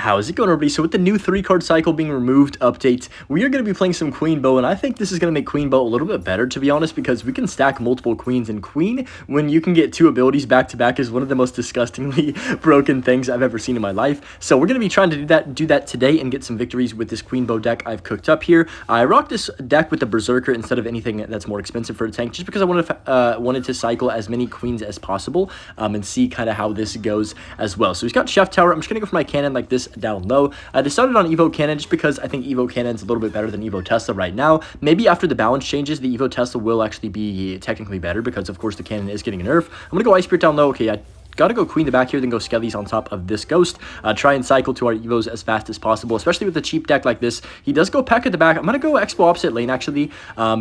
How's it going, everybody? So with the new 3-card cycle being removed update, we are going to be playing some Queen Bow, and I think this is going to make Queen Bow a little bit better, to be honest, because we can stack multiple queens, and Queen, when you can get 2 abilities back-to-back, is one of the most disgustingly broken things I've ever seen in my life. So we're going to be trying to do that today and get some victories with this Queen Bow deck I've cooked up here. I rocked this deck with the Berserker instead of anything that's more expensive for a tank, just because I wanted to cycle as many queens as possible and see kind of how this goes as well. So he's got Chef Tower. I'm just going to go for my cannon like this down low. I decided on Evo Cannon just because I think Evo Cannon's a little bit better than Evo Tesla right now. Maybe after the balance changes, the Evo Tesla will actually be technically better because, of course, the cannon is getting a nerf. I'm going to go Ice Spirit down low. Okay, I gotta go Queen the back here, then go Skellies on top of this Ghost. Try and cycle to our Evos as fast as possible, especially with a cheap deck like this. He does go Peck at the back. I'm gonna go Xbow opposite lane, actually,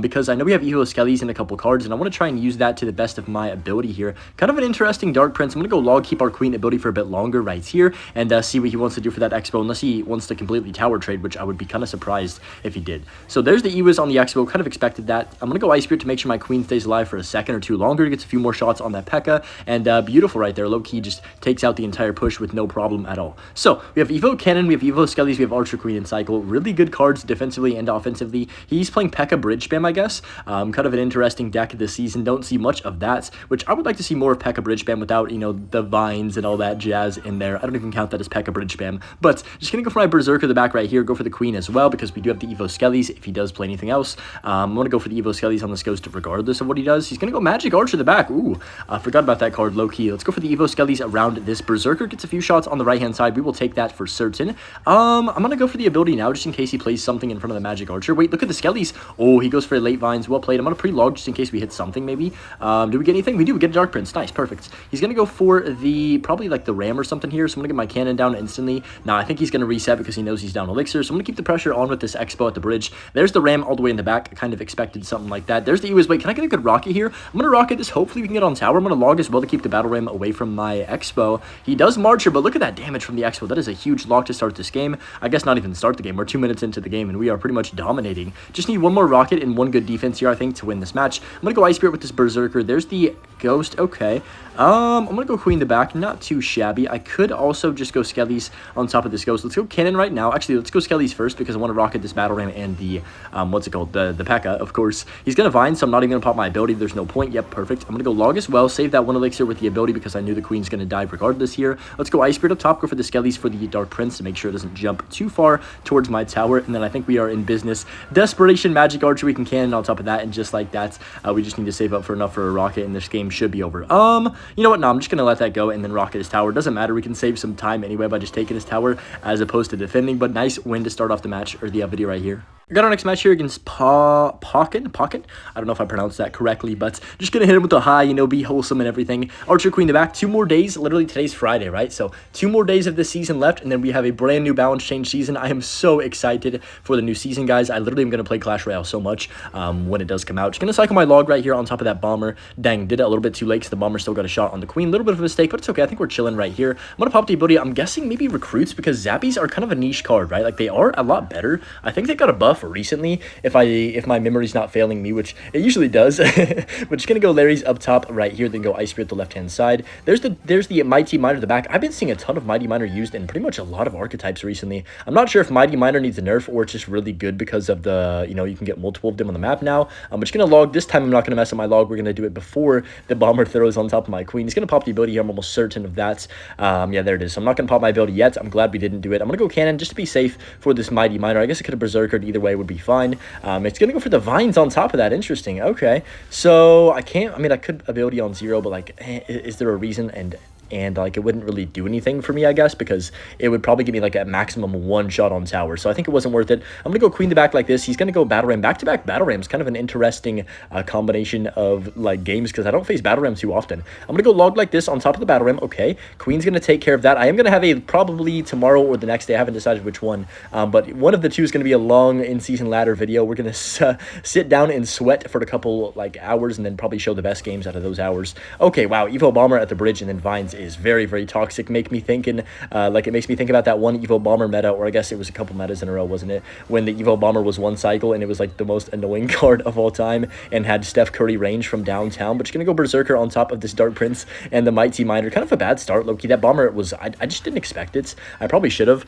because I know we have Evo Skellies in a couple cards, and I want to try and use that to the best of my ability here. Kind of an interesting Dark Prince. I'm gonna go log, keep our Queen ability for a bit longer right here, and see what he wants to do for that Xbow, unless he wants to completely tower trade, which I would be kind of surprised if he did. So there's the Evos on the Xbow. Kind of expected that. I'm gonna go Ice Spirit to make sure my Queen stays alive for a second or two longer. Gets a few more shots on that P.E.K.K.A, and beautiful right there. Low key just takes out the entire push with no problem at all. So we have Evo Cannon, we have Evo Skellies, we have Archer Queen and Cycle. Really good cards defensively and offensively. He's playing P.E.K.K.A bridge spam, I guess. Kind of an interesting deck this season. Don't see much of that, which I would like to see more of P.E.K.K.A bridge spam without, you know, the vines and all that jazz in there. I don't even count that as P.E.K.K.A bridge spam. But just gonna go for my Berserker the back right here. Go for the Queen as well because we do have the Evo Skellies if he does play anything else. I'm gonna go for the Evo Skellies on this Ghost regardless of what he does. He's gonna go Magic Archer the back. Ooh, I forgot about that card low key. Let's go for the Evo Skellies around this Berserker. Gets a few shots on the right-hand side. We will take that for certain. I'm going to go for the ability now, just in case he plays something in front of the Magic Archer. Wait, look at the Skellies. Oh, he goes for late vines. Well played. I'm going to pre-log just in case we hit something, maybe. Do we get anything? We do. We get a Dark Prince. Nice. Perfect. He's going to go for the, probably like the Ram or something here, so I'm going to get my cannon down instantly. Now, I think he's going to reset because he knows he's down Elixir, so I'm going to keep the pressure on with this Xbow at the bridge. There's the Ram all the way in the back. I kind of expected something like that. There's the Ewis. Wait, can I get a good rocket here? I'm going to rocket this. Hopefully, we can get on tower. I'm going to log as well to keep the Battle Ram away from my Xbow. He does Marcher, but look at that damage from the Xbow. That is a huge lock to start this game. I guess not even start the game. We're 2 minutes into the game, and we are pretty much dominating. Just need one more rocket and one good defense here, I think, to win this match. I'm going to go Ice Spirit with this Berserker. There's the Ghost. Okay. I'm going to go Queen the back. Not too shabby. I could also just go Skellies on top of this Ghost. Let's go Cannon right now. Actually, let's go Skellies first because I want to rocket this Battle Ram and the, what's it called? The P.E.K.K.A, of course. He's going to Vine, so I'm not even going to pop my ability. There's no point. Yep, perfect. I'm going to go Log as well. Save that one Elixir with the ability because I knew the Queen's going to die regardless here. Let's go Ice Spirit up top. Go for the Skellies for the Dark Prince to make sure it doesn't jump too far towards my tower. And then I think we are in business. Desperation Magic Archer. We can cannon on top of that. And just like that, we just need to save up for enough for a rocket and this game should be over. You know what? No, I'm just going to let that go and then rocket his tower. Doesn't matter. We can save some time anyway by just taking his tower as opposed to defending. But nice win to start off the match or the video right here. We got our next match here against Pocket. I don't know if I pronounced that correctly, but just gonna hit him with a high, you know, be wholesome and everything. Archer Queen the back. 2 more days. Literally today's Friday, right? So 2 more days of this season left, and then we have a brand new balance change season. I am so excited for the new season, guys. I literally am gonna play Clash Royale so much when it does come out. Just gonna cycle my log right here on top of that bomber. Dang, did it a little bit too late because the bomber still got a shot on the Queen. A little bit of a mistake, but it's okay. I think we're chilling right here. I'm gonna pop the ability. I'm guessing maybe recruits because Zappies are kind of a niche card, right? Like they are a lot better. I think they got a buff recently. If my memory's not failing me, which it usually does. We're just gonna go Larry's up top right here, then go Ice Spirit the left hand side. There's the Mighty Miner at the back. I've been seeing a ton of Mighty Miner used in pretty much a lot of archetypes recently. I'm not sure if Mighty Miner needs a nerf or it's just really good because of the, you know, you can get multiple of them on the map now. I'm just gonna log this time. I'm not gonna mess up my log. We're gonna do it before the bomber throws on top of my Queen. He's gonna pop the ability here. I'm almost certain of that. Yeah, there it is. So I'm not gonna pop my ability yet. I'm glad we didn't do it. I'm gonna go Cannon just to be safe for this Mighty Miner. I guess I could have Berserkered either way would be fine. It's gonna go for the vines on top of that. Interesting. Okay, so I could ability on 0, but like is there a reason? And like it wouldn't really do anything for me, I guess, because it would probably give me like a maximum 1 shot on tower. So I think it wasn't worth it. I'm gonna go Queen the back like this. He's gonna go Battle Ram. Back-to-back Battle Rams, kind of an interesting combination of like games because I don't face Battle Ram too often. I'm gonna go log like this on top of the Battle Ram. Okay, Queen's gonna take care of that. I am gonna have a probably tomorrow or the next day. I haven't decided which one, but one of the two is gonna be a long in-season ladder video. We're gonna sit down and sweat for a couple like hours and then probably show the best games out of those hours. Okay, wow, Evo Bomber at the bridge and then Vines is very, very toxic. Make me thinking, like, it makes me think about that one Evo Bomber meta, or I guess it was a couple metas in a row, wasn't it? When the Evo Bomber was one cycle, and it was, like, the most annoying card of all time, and had Steph Curry range from downtown. But you're going to go Berserker on top of this Dark Prince and the Mighty Miner. Kind of a bad start, low-key. That Bomber was, I just didn't expect it. I probably should have.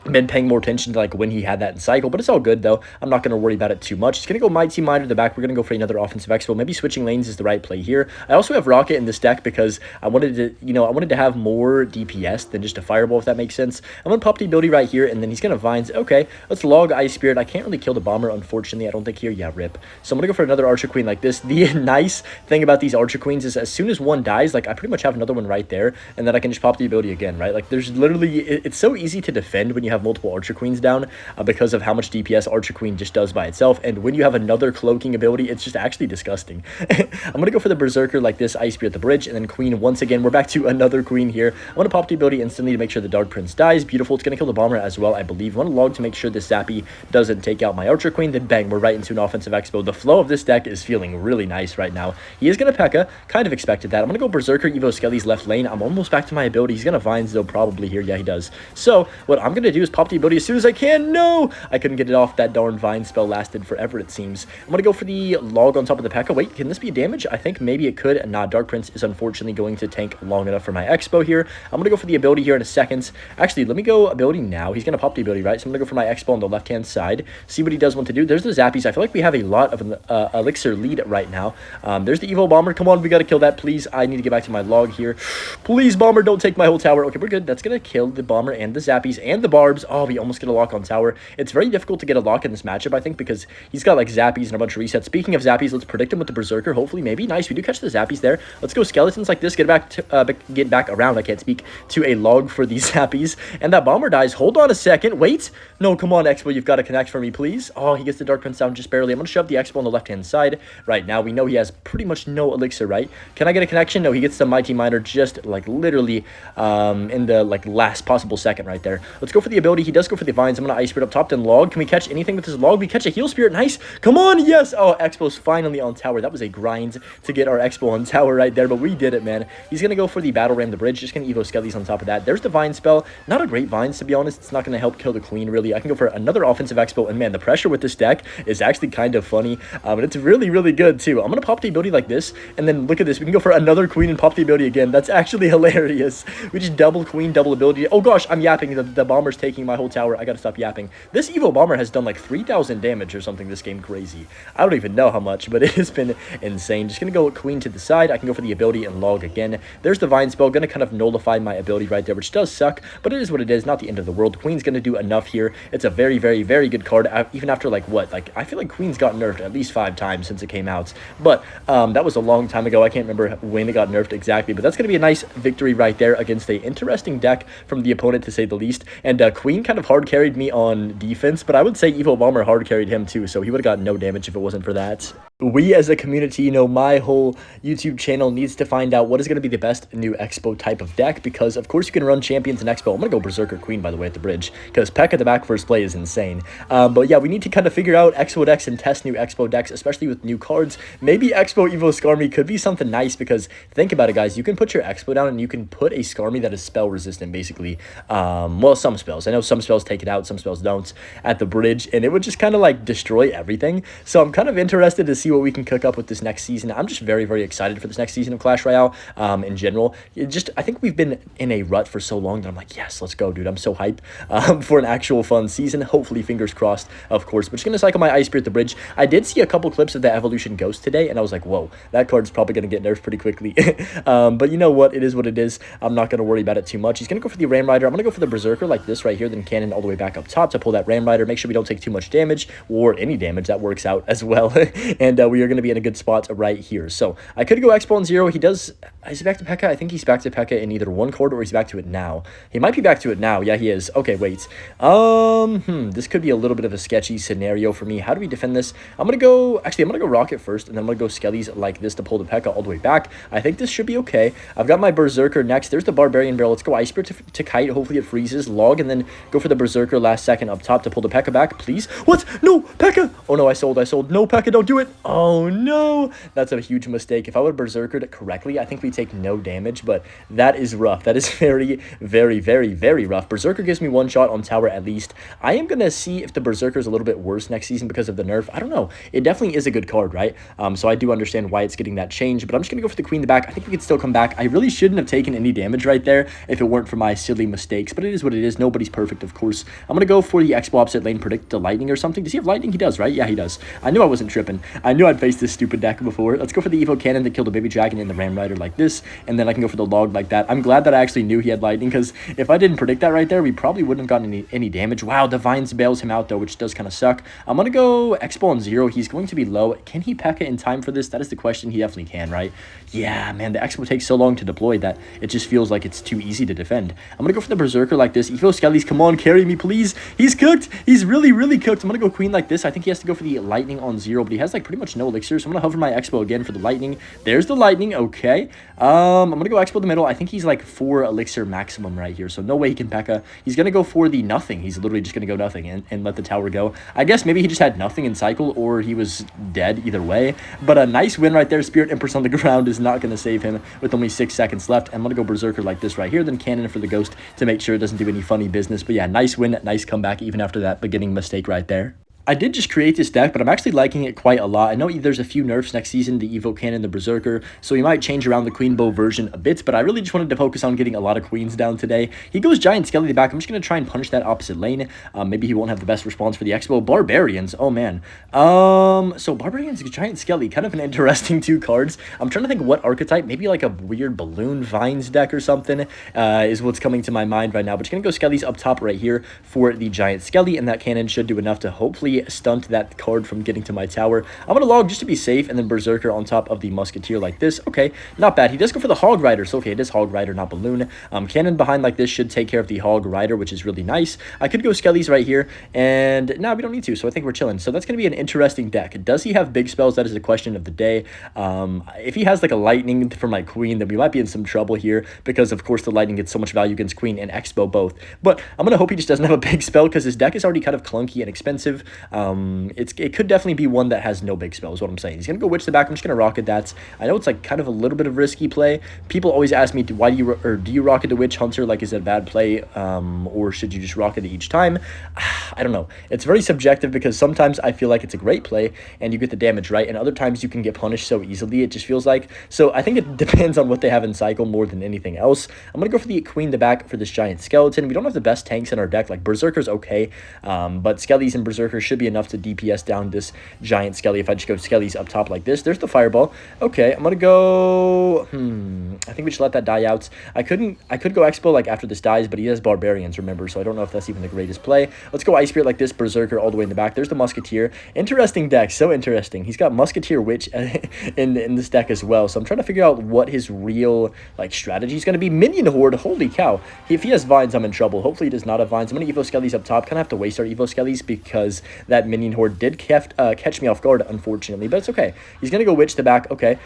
Been paying more attention to like when he had that in cycle, but it's all good though. I'm not going to worry about it too much. He's going to go Mighty Miner to the back. We're going to go for another offensive Xbow. Maybe switching lanes is the right play here. I also have Rocket in this deck because I wanted to, have more DPS than just a Fireball, if that makes sense. I'm going to pop the ability right here, and then he's going to Vines. Okay, let's log Ice Spirit. I can't really kill the Bomber, unfortunately. I don't think here. Yeah, rip. So I'm going to go for another Archer Queen like this. The nice thing about these Archer Queens is as soon as one dies, like I pretty much have another one right there, and then I can just pop the ability again, right? Like there's literally, it's so easy to defend when you have multiple Archer Queens down because of how much DPS Archer Queen just does by itself. And when you have another cloaking ability, it's just actually disgusting. I'm going to go for the Berserker like this, Ice Spear at the bridge, and then Queen once again. We're back to another Queen here. I'm going to pop the ability instantly to make sure the Dark Prince dies. Beautiful. It's going to kill the Bomber as well, I believe. I want to log to make sure this Zappy doesn't take out my Archer Queen. Then bang, we're right into an offensive Expo. The flow of this deck is feeling really nice right now. He is going to P.E.K.K.A. Kind of expected that. I'm going to go Berserker, Evo Skelly's left lane. I'm almost back to my ability. He's going to Vines though probably here. Yeah, he does. So what I'm going to do is pop the ability as soon as I can. No! I couldn't get it off. That darn Vine spell lasted forever, it seems. I'm going to go for the log on top of the P.E.K.K.A. Wait, can this be damage? I think maybe it could. Nah, Dark Prince is unfortunately going to tank long enough for my Expo here. I'm going to go for the ability here in a second. Actually, let me go ability now. He's going to pop the ability, right? So I'm going to go for my Expo on the left-hand side. See what he does want to do. There's the Zappies. I feel like we have a lot of an elixir lead right now. There's the Evo Bomber. Come on, we got to kill that, please. I need to get back to my log here. Please, Bomber, don't take my whole tower. Okay, we're good. That's going to kill the Bomber and the Zappies and the Barbs. Oh, we almost get a lock on tower. It's very difficult to get a lock in this matchup, I think, because he's got, like, Zappies and a bunch of resets. Speaking of Zappies, let's predict him with the Berserker. Hopefully, maybe. Nice. We do catch the Zappies there. Let's go Skeletons like this. Get back around. I can't speak to a log for these Zappies. And that Bomber dies. Hold on a second. Wait. No, come on, Expo. You've got to connect for me, please. Oh, he gets the Dark Prince down just barely. I'm going to shove the Expo on the left-hand side. Right now, we know he has pretty much no elixir, right? Can I get a connection? No, he gets the Mighty Miner just, like, literally in the, like, last possible second right there. Let's go for the ability. He does go for the Vines. I'm going to Ice Spirit up top, then log. Can we catch anything with this log? We catch a Heal Spirit. Nice. Come on. Yes. Oh, Expo's finally on tower. That was a grind to get our Expo on tower right there, but we did it, man. He's going to go for the Battle Ram the bridge. Just going to Evo Skellies on top of that. There's the Vine spell. Not a great Vines, to be honest. It's not going to help kill the Queen, really. I can go for another offensive Expo, and man, the pressure with this deck is actually kind of funny, and it's really, really good, too. I'm going to pop the ability like this, and then look at this. We can go for another Queen and pop the ability again. That's actually hilarious. We just double Queen, double ability. Oh, gosh, I'm yapping. The Bomber's taking my whole tower. I got to stop yapping. This Evo Bomber has done like 3,000 damage or something this game. Crazy. I don't even know how much, but it has been insane. Just going to go Queen to the side. I can go for the ability and log again. There's the Vine spell. Going to kind of nullify my ability right there, which does suck, but it is what it is. Not the end of the world. Queen's going to do enough here. It's a very, very, very good card. Even after like what? Like I feel like Queen's got nerfed at least 5 times since it came out, but that was a long time ago. I can't remember when it got nerfed exactly, but that's going to be a nice victory right there against a interesting deck from the opponent, to say the least. And Queen kind of hard carried me on defense, but I would say Evo Bomber hard carried him too, so he would have gotten no damage if it wasn't for that. We as a community, you know, my whole YouTube channel needs to find out what is going to be the best new Expo type of deck, because of course you can run Champions in Expo. I'm going to go Berserker Queen, by the way, at the bridge, because P.E.K.K.A. at the back first play is insane. But yeah, we need to kind of figure out Expo decks and test new Expo decks, especially with new cards. Maybe Expo Evo Skarmy could be something nice, because think about it, guys. You can put your Expo down and you can put a Skarmy that is spell resistant, basically. Well, some spells. I know some spells take it out, some spells don't, at the bridge, and it would just kind of like destroy everything. So I'm kind of interested to see what we can cook up with this next season. I'm just very, very excited for this next season of Clash Royale in general. I think we've been in a rut for so long that I'm like, yes, let's go, dude. I'm so hype for an actual fun season. Hopefully, fingers crossed, of course. But just going to cycle my Ice Spirit at the bridge. I did see a couple clips of the Evolution Ghost today, and I was like, whoa, that card's probably going to get nerfed pretty quickly. But you know what? It is what it is. I'm not going to worry about it too much. He's going to go for the Ram Rider. I'm going to go for the Berserker like this right here, then Cannon all the way back up top to pull that Ram Rider. Make sure we don't take too much damage, or any damage. That works out as well. And we are going to be in a good spot right here. So I could go Expo on 0. He does. Is he back to P.E.K.K.A.? I think he's back to P.E.K.K.A. in either one card, or he's back to it now. He might be back to it now. Yeah, he is. Okay, wait. This could be a little bit of a sketchy scenario for me. How do we defend this? I'm going to go Rocket first, and then I'm going to go Skellies like this to pull the P.E.K.K.A. all the way back. I think this should be okay. I've got my Berserker next. There's the Barbarian Barrel. Let's go Ice Spirit to Kite. Hopefully it freezes. Log, and then go for the Berserker last second up top to pull the P.E.K.K.A. back, please. What? No, P.E.K.K.A. Oh no, I sold. No, P.E.K.K.A. don't do it. Oh no, that's a huge mistake. If I would have berserkered correctly, I think we take no damage, but that is rough. That is very, very, very, very rough. Berserker gives me one shot on tower at least. I am going to see if the berserker is a little bit worse next season because of the nerf. I don't know. It definitely is a good card, right? So I do understand why it's getting that change, but I'm just going to go for the queen in the back. I think we could still come back. I really shouldn't have taken any damage right there if it weren't for my silly mistakes, but it is what it is. Nobody's perfect, of course. I'm going to go for the Xbow opposite lane, predict the lightning or something. Does he have lightning? He does, right? Yeah, he does. I knew I wasn't tripping. I knew I'd faced this stupid deck before. Let's go for the Evo Cannon that killed a baby dragon and the Ram Rider like this, and then I can go for the log like that. I'm glad that I actually knew he had lightning, because if I didn't predict that right there, we probably wouldn't have gotten any damage. Wow, Divines bails him out though, which does kind of suck. I'm going to go Xbow on 0. He's going to be low. Can he P.E.K.K.A in time for this? That is the question. He definitely can, right? Yeah, man, the Xbow takes so long to deploy that it just feels like it's too easy to defend. I'm going to go for the Berserker like this. Evo Skellies, come on, carry me, please. He's cooked. He's really, really cooked. I'm going to go Queen like this. I think he has to go for the lightning on 0, but he has like pretty much no elixir, so I'm going to hover my Xbow again for the lightning. There's the lightning. Okay. I'm going to go Xbow the middle. I think he's like 4 elixir maximum right here, so no way he can P.E.K.K.A. He's going to go for the nothing. He's literally just going to go nothing and let the tower go. I guess maybe he just had nothing in cycle, or he was dead, either way. But a nice win right there. Spirit Empress on the ground is not going to save him with only 6 seconds left. I'm going to go Berserker like this right here, then Cannon for the Ghost to make sure it doesn't do any funny business. But yeah, nice win, nice comeback even after that beginning mistake right there. I did just create this deck, but I'm actually liking it quite a lot. I know there's a few nerfs next season, the Evo Cannon, the Berserker, so we might change around the Queen Bow version a bit, but I really just wanted to focus on getting a lot of queens down today. He goes Giant Skelly the back. I'm just going to try and punish that opposite lane. Maybe he won't have the best response for the Xbow. Barbarians, oh man. So Barbarians, Giant Skelly, kind of an interesting 2 cards. I'm trying to think what archetype, maybe like a weird Balloon Vines deck or something is what's coming to my mind right now, but just going to go Skellies up top right here for the Giant Skelly, and that Cannon should do enough to hopefully stunt that card from getting to my tower. I'm going to log just to be safe, and then Berserker on top of the Musketeer like this. Okay, not bad. He does go for the Hog Rider, so okay, it is Hog Rider, not Balloon. Cannon behind like this should take care of the Hog Rider, which is really nice. I could go Skellies right here, and no, we don't need to, so I think we're chilling. So that's going to be an interesting deck. Does he have big spells? That is the question of the day. If he has like a Lightning for my Queen, then we might be in some trouble here, because of course the Lightning gets so much value against Queen and Xbow both. But I'm going to hope he just doesn't have a big spell, because his deck is already kind of clunky and expensive. It could definitely be one that has no big spell is what I'm saying. He's going to go Witch the back. I'm just going to Rocket that. I know it's like kind of a little bit of risky play. People always ask me, why do you Rocket the Witch Hunter? Like, is it a bad play? Or should you just Rocket it each time? I don't know. It's very subjective, because sometimes I feel like it's a great play and you get the damage right, and other times you can get punished so easily, it just feels like. So I think it depends on what they have in cycle more than anything else. I'm going to go for the Queen the back for this Giant Skeleton. We don't have the best tanks in our deck. Like, Berserker's okay, but Skellies and Berserker should be enough to DPS down this Giant Skelly. If I just go Skellies up top like this, there's the Fireball. Okay, I'm gonna go I think we should let that die out. I could go Expo like after this dies, but he has Barbarians, remember, so I don't know if that's even the greatest play. Let's go Ice Spirit like this, Berserker all the way in the back. There's the Musketeer. Interesting deck, so interesting. He's got Musketeer Witch in this deck as well, so I'm trying to figure out what his real like strategy is going to be. Minion Horde, holy cow. If he has Vines, I'm in trouble. Hopefully he does not have Vines. I'm going to Evo Skellies up top. Kind of have to waste our Evo Skellies, because that Minion Horde did catch me off guard, unfortunately, but it's okay. He's gonna go Witch the back. Okay,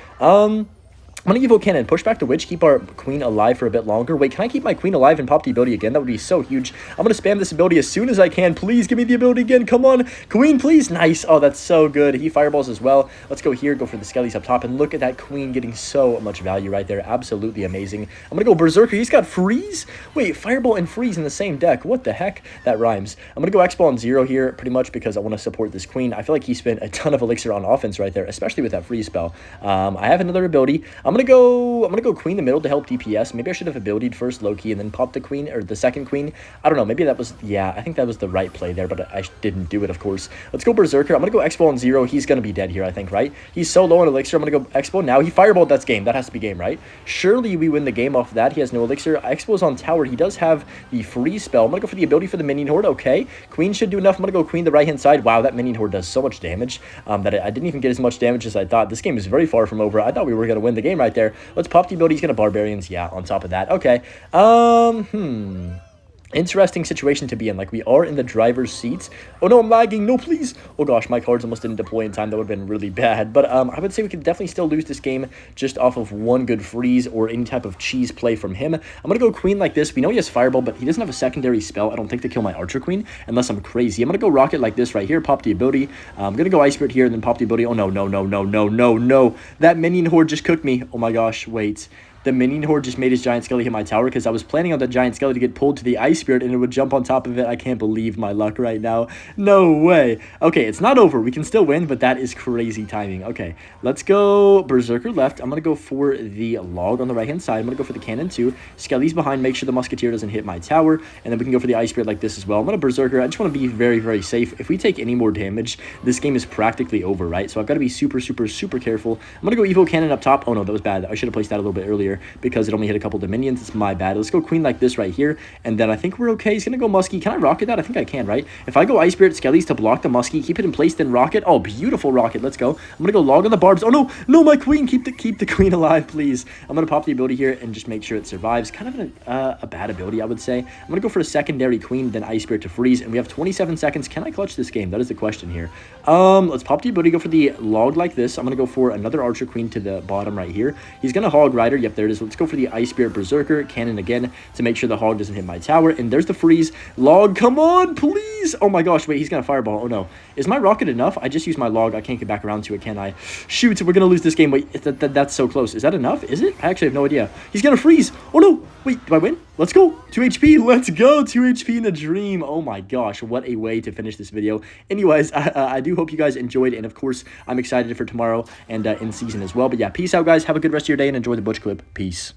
I'm going to Evo Cannon, push back the Witch, keep our Queen alive for a bit longer. Wait, can I keep my Queen alive and pop the ability again? That would be so huge. I'm going to spam this ability as soon as I can. Please give me the ability again. Come on, Queen, please. Nice. Oh, that's so good. He Fireballs as well. Let's go here, go for the Skellies up top, and look at that Queen getting so much value right there. Absolutely amazing. I'm going to go Berserker. He's got Freeze. Wait, Fireball and Freeze in the same deck. What the heck? That rhymes. I'm going to go X-Ball on 0 here, pretty much because I want to support this Queen. I feel like he spent a ton of elixir on offense right there, especially with that Freeze spell. I have another ability. I'm going to go Queen the middle to help DPS. Maybe I should have abilitied first Loki and then pop the Queen, or the second Queen. I don't know. Maybe that was, yeah, I think that was the right play there, but I didn't do it, of course. Let's go Berserker. I'm going to go X-Ball on 0. He's going to be dead here, I think, right? He's so low on elixir. I'm going to go X-Ball. Now he Fireballed. That's game. That has to be game, right? Surely we win the game off that. He has no elixir. X-Ball's on tower. He does have the Freeze spell. I'm going to go for the ability for the Minion Horde. Okay. Queen should do enough. I'm going to go Queen the right-hand side. Wow, that Minion Horde does so much damage that I didn't even get as much damage as I thought. This game is very far from over. I thought we were going to win the game right there. Let's pop the ability. He's going to Barbarians. Yeah, on top of that. Okay. interesting situation to be in. Like, we are in the driver's seats. Oh no, I'm lagging. No, please. Oh gosh, my cards almost didn't deploy in time. That would have been really bad. But I would say we could definitely still lose this game just off of one good freeze or any type of cheese play from him. I'm gonna go queen like this. We know he has fireball, but he doesn't have a secondary spell, I don't think, to kill my archer queen, unless I'm crazy. I'm gonna go rocket like this right here, pop the ability. I'm gonna go ice spirit here and then pop the ability. Oh no, no, no, no, no, no, no. That minion horde just cooked me. Oh my gosh, wait. The minion horde just made his giant skelly hit my tower because I was planning on the giant skelly to get pulled to the ice spirit and it would jump on top of it. I can't believe my luck right now. No way. Okay, it's not over. We can still win, but that is crazy timing. Okay, let's go berserker left. I'm going to go for the log on the right-hand side. I'm going to go for the cannon too. Skelly's behind. Make sure the musketeer doesn't hit my tower. And then we can go for the ice spirit like this as well. I'm going to berserker. I just want to be very, very safe. If we take any more damage, this game is practically over, right? So I've got to be super, super, super careful. I'm going to go evo cannon up top. Oh no, that was bad. I should have placed that a little bit earlier because it only hit a couple dominions. It's my bad. Let's go queen like this right here, and then I think we're okay. He's gonna go muskie. Can I rocket that? I think I can, right? If I go ice spirit skellies to block the muskie, keep it in place, then rocket. Oh, beautiful rocket. Let's go. I'm gonna go log on the barbs. Oh no, no, my queen. Keep the queen alive, please. I'm gonna pop the ability here and just make sure it survives. Kind of a bad ability, I would say. I'm gonna go for a secondary queen, then ice spirit to freeze, and we have 27 seconds. Can I clutch this game? That is the question here. Let's pop the ability, go for the log like this. I'm gonna go for another archer queen to the bottom right here. He's gonna hog rider. Yep, there it is. Let's go for the ice spirit berserker cannon again to make sure the hog doesn't hit my tower. And there's the freeze. Log, come on, please. Oh my gosh, wait, he's gonna fireball. Oh no, is my rocket enough? I just used my log. I can't get back around to it, can I? Shoot, we're gonna lose this game. Wait, that's so close. Is that enough? Is it? I actually have no idea. He's gonna freeze. Oh no, wait, do I win? Let's go. 2 HP. Let's go. 2 HP in a dream. Oh my gosh, what a way to finish this video. Anyways, I do hope you guys enjoyed, and of course, I'm excited for tomorrow and in season as well. But yeah, peace out, guys. Have a good rest of your day and enjoy the butch clip. Peace.